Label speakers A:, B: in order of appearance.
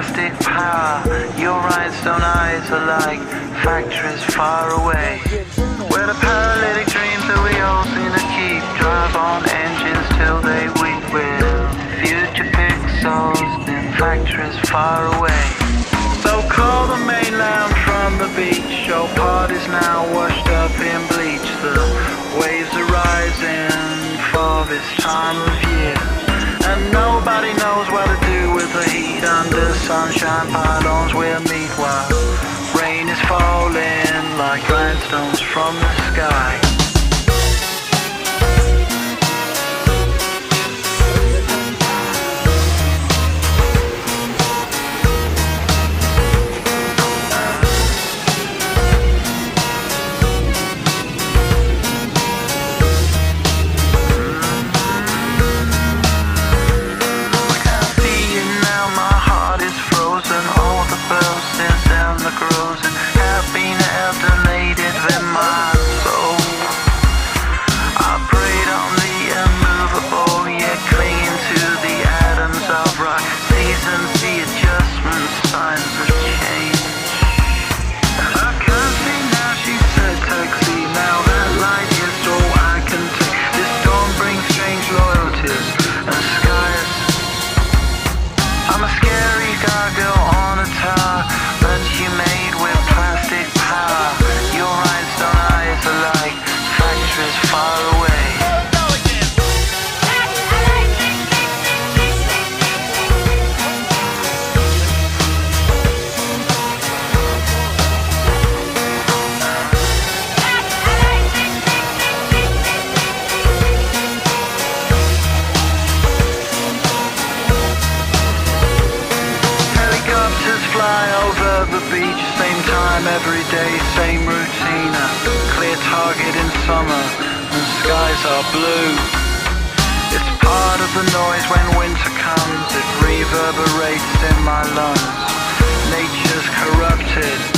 A: plastic power. Your rhinestone eyes are like factories far away, where the paralytic dreams that we all seem to keep drive on engines till they weep with future pixels in factories far away. So call the mainland from the beach. Your party's now washed up in bleach. The waves are rising for this time of year, and nobody knows what to do with the heat. Under sunshine pylons we'll meet while rain is falling like rhinestones from the sky. Every day, same routine, a clear target in summer and skies are blue. It's part of the noise when winter comes, it reverberates in my lungs. Nature's corrupted,